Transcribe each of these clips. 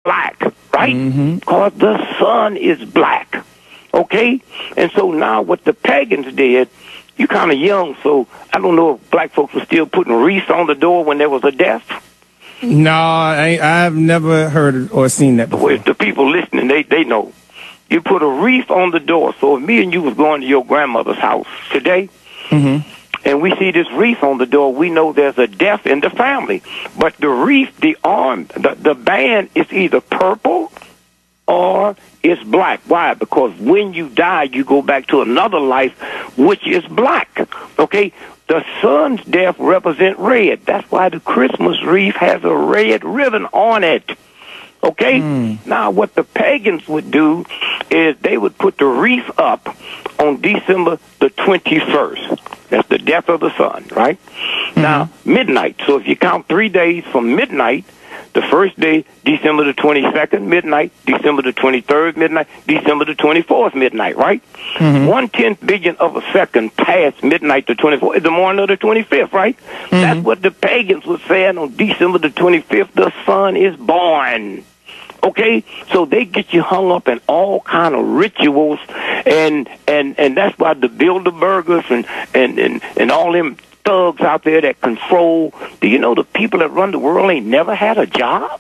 black, right? Because the sun is black, okay? And so now what the pagans did, you kind of young, so I don't know if black folks were still putting wreaths on the door when there was a death. No, I've never heard or seen that before. Well, the people listening, they know. You put a wreath on the door. So if me and you was going to your grandmother's house today, and we see this wreath on the door, we know there's a death in the family. But the wreath, the arm, the band is either purple or it's black. Why? Because when you die, you go back to another life, which is black. Okay? The sun's death represents red. That's why the Christmas wreath has a red ribbon on it. Okay? Now, what the pagans would do is they would put the wreath up on December the 21st. That's the death of the sun, right? Now, midnight. So if you count 3 days from midnight, the first day, December the 22nd, midnight, December the 23rd, midnight, December the 24th, midnight, right? 1/10 billion of a second past midnight the 24th is the morning of the 25th, right? That's what the pagans were saying on December the 25th, the sun is born. Okay? So they get you hung up in all kind of rituals, and that's why the Bilderbergers and all them thugs out there that control, do you know the people that run the world ain't never had a job?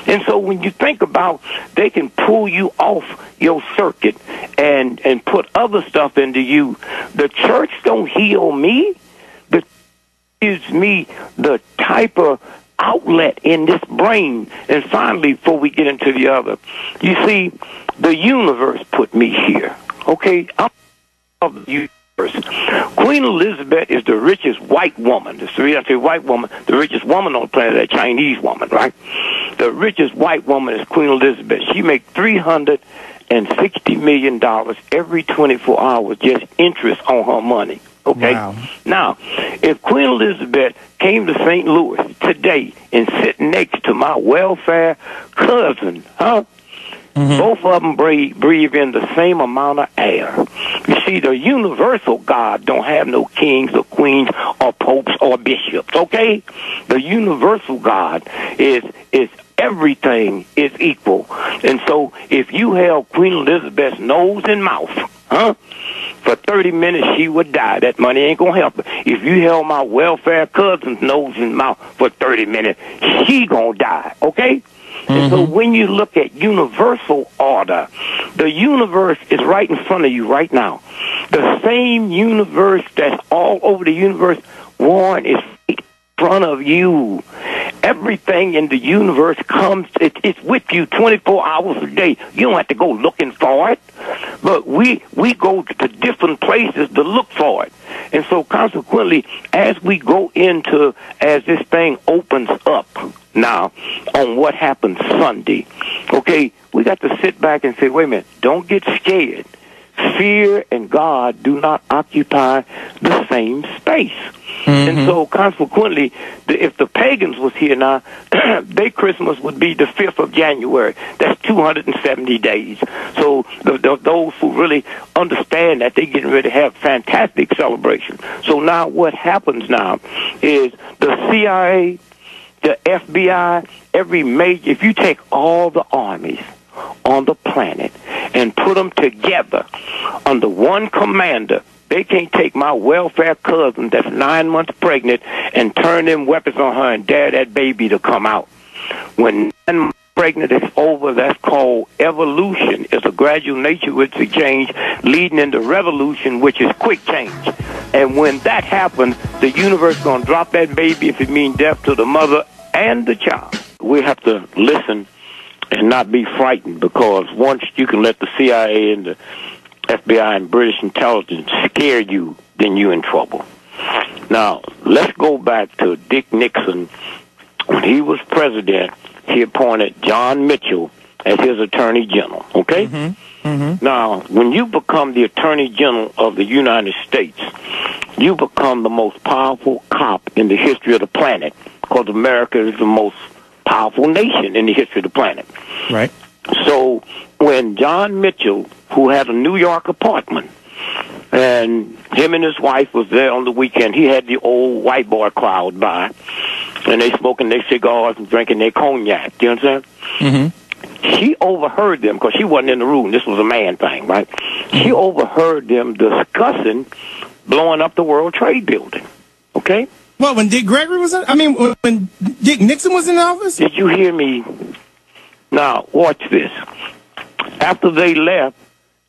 And so when you think about, they can pull you off your circuit and put other stuff into you. The church don't heal me. The church gives me the type of outlet in this brain. And finally, before we get into the other, you see, the universe put me here. Okay? I'm of the universe. Queen Elizabeth is the richest white woman. White woman, the richest woman on the planet, a Chinese woman, right? The richest white woman is Queen Elizabeth. She makes $360 million every 24 hours just interest on her money. Okay? Wow. Now, if Queen Elizabeth came to St. Louis today and sit next to my welfare cousin, both of them breathe in the same amount of air. You see, the universal God don't have no kings or queens or popes or bishops, okay? The universal God is everything is equal. And so if you held Queen Elizabeth's nose and mouth, for 30 minutes she would die. That money ain't going to help her. If you held my welfare cousin's nose and mouth for 30 minutes, she going to die, okay? And so when you look at universal order, the universe is right in front of you right now. The same universe that's all over the universe, Warren, is right in front of you. Everything in the universe comes, it's with you 24 hours a day. You don't have to go looking for it. But we go to different places to look for it. And so consequently, as we go into, as this thing opens up now on what happened Sunday, okay, we got to sit back and say, wait a minute, don't get scared. Fear and God do not occupy the same space. And so, consequently, if the pagans was here now, their Christmas would be the 5th of January. That's 270 days. So those who really understand that, they getting ready to have fantastic celebration. So now what happens now is the CIA, the FBI, every major, if you take all the armies on the planet and put them together under one commander, they can't take my welfare cousin that's 9 months pregnant and turn them weapons on her and dare that baby to come out. When 9 months pregnant is over, that's called evolution. It's a gradual nature which is change leading into revolution, which is quick change. And when that happens, the universe is going to drop that baby if it means death to the mother and the child. We have to listen and not be frightened, because once you can let the CIA and the FBI and British intelligence scare you, then you're in trouble. Now, let's go back to Dick Nixon. When he was president, he appointed John Mitchell as his attorney general, okay? Now, when you become the attorney general of the United States, you become the most powerful cop in the history of the planet, because America is the most powerful nation in the history of the planet. Right. So when John Mitchell, who had a New York apartment, and him and his wife was there on the weekend, he had the old white boy crowd by, and they smoking their cigars and drinking their cognac. You understand? Mm-hmm. She overheard them because she wasn't in the room. This was a man thing, right? She overheard them discussing blowing up the World Trade Building. Okay? Well, when Dick Gregory was in, when Dick Nixon was in office? Did you hear me? Now, watch this. After they left,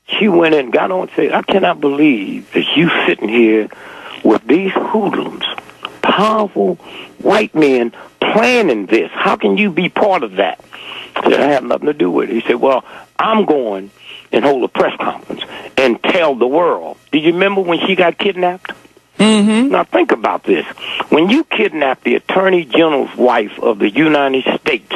she went in, got on and said, I cannot believe that you sitting here with these hoodlums, powerful white men planning this. How can you be part of that? I said, I have nothing to do with it. He said, well, I'm going and hold a press conference and tell the world. Do you remember when she got kidnapped? Mm-hmm. Now, think about this. When you kidnap the Attorney General's wife of the United States,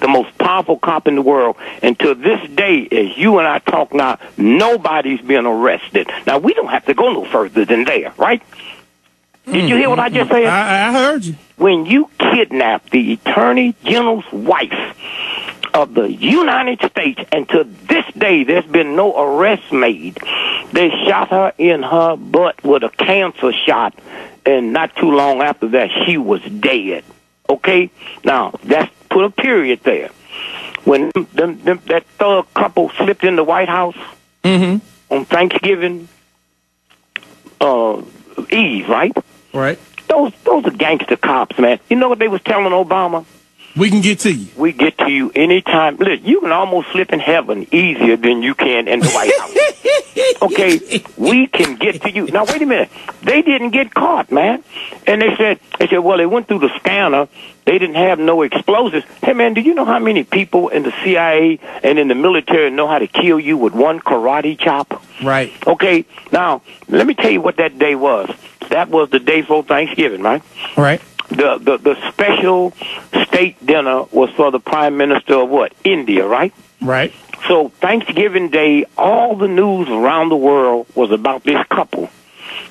the most powerful cop in the world, and to this day, as you and I talk now, nobody's been arrested. Now, we don't have to go no further than there, right? Did you hear what I just said? I heard you. When you kidnap the Attorney General's wife of the United States, and to this day, there's been no arrest made. They shot her in her butt with a cancer shot, and not too long after that, she was dead. Okay? Now, that's put a period there. When that thug couple slipped in the White House on Thanksgiving Eve, right? Right. Those are gangster cops, man. You know what they was telling Obama? We can get to you. We get to you anytime. Listen, you can almost slip in heaven easier than you can in the White House. Okay? We can get to you. Now, wait a minute. They didn't get caught, man. And they said, well, they went through the scanner. They didn't have no explosives. Hey, man, do you know how many people in the CIA and in the military know how to kill you with one karate chop? Right. Okay? Now, let me tell you what that day was. That was the day before Thanksgiving, right? Right. The special state dinner was for the Prime Minister of what? India, right? Right. So Thanksgiving Day, all the news around the world was about this couple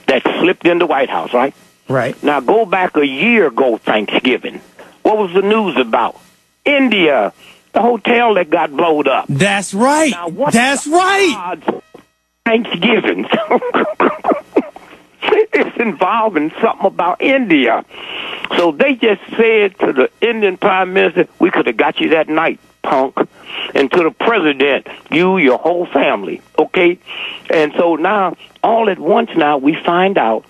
that slipped in the White House, right? Right. Now go back a year ago Thanksgiving. What was the news about? India, the hotel that got blowed up. That's right. Now, what's That's right. Thanksgiving. It's involving something about India. So they just said to the Indian Prime Minister, we could have got you that night, punk. And to the president, you, your whole family, okay? And so now, all at once now, we find out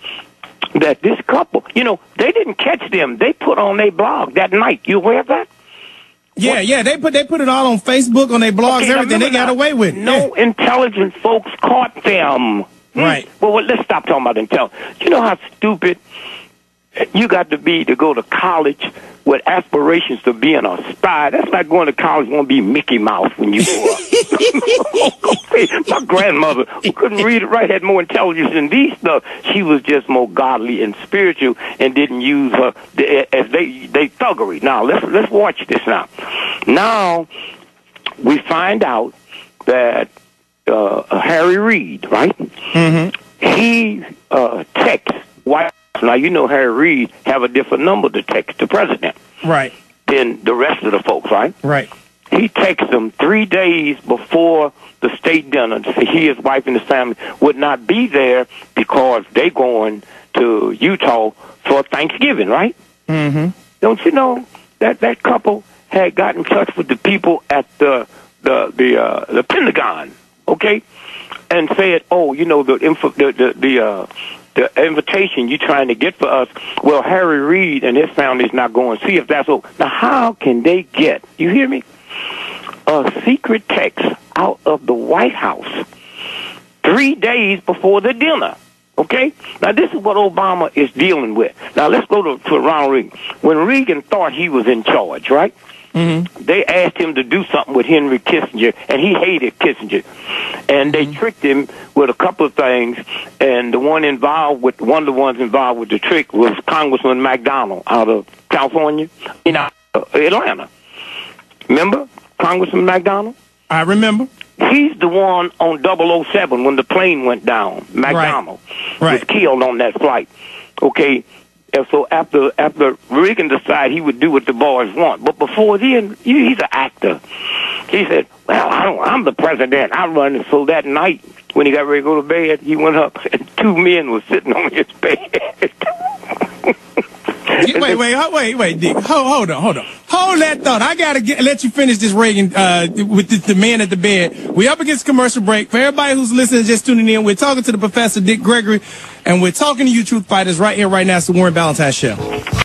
that this couple, they didn't catch them. They put on their blog that night. You aware of that? Yeah, what? Yeah, they put it all on Facebook, on their blogs, everything. They got away with it. No intelligent folks caught them. Right. Well, let's stop talking about intelligence. You know how stupid you got to be to go to college with aspirations to being a spy? That's like going to college and want to be Mickey Mouse when you grow up. My grandmother, who couldn't read or write, had more intelligence than these stuff. She was just more godly and spiritual and didn't use her as they thuggery. Now, let's watch this now. Now, we find out that Harry Reid, right? Mm-hmm. He texts White House. Now, you know Harry Reid have a different number to text the president. Right. Than the rest of the folks, right? Right. He texts them 3 days before the state dinner. He, his wife, and his family would not be there because they going to Utah for Thanksgiving, right? Mm-hmm. Don't you know that couple had got in touch with the people at the Pentagon, okay, and said, "Oh, the invitation you're trying to get for us, well, Harry Reid and his family's not going to see if that's so." Now, how can they get, you hear me, a secret text out of the White House 3 days before the dinner? Okay? Now, this is what Obama is dealing with. Now, let's go to Ronald Reagan. When Reagan thought he was in charge, right? Mm-hmm. They asked him to do something with Henry Kissinger, and he hated Kissinger. And they tricked him with a couple of things, and one of the ones involved with the trick was Congressman McDonald out of California, Atlanta. Remember Congressman McDonald? I remember. He's the one on 007 when the plane went down. McDonald was killed on that flight. Okay. And so after Reagan decided he would do what the boys want, but before then, he's an actor. He said, "Well, I'm the president. I'm running." So that night, when he got ready to go to bed, he went up and 2 men were sitting on his bed. Wait, Dick. Hold on. Hold that thought. I gotta let you finish this Reagan with the man at the bed. We up against commercial break. For everybody who's listening, just tuning in, we're talking to the Professor Dick Gregory, and we're talking to you, Truth Fighters, right here, right now. It's the Warren Ballentine Show.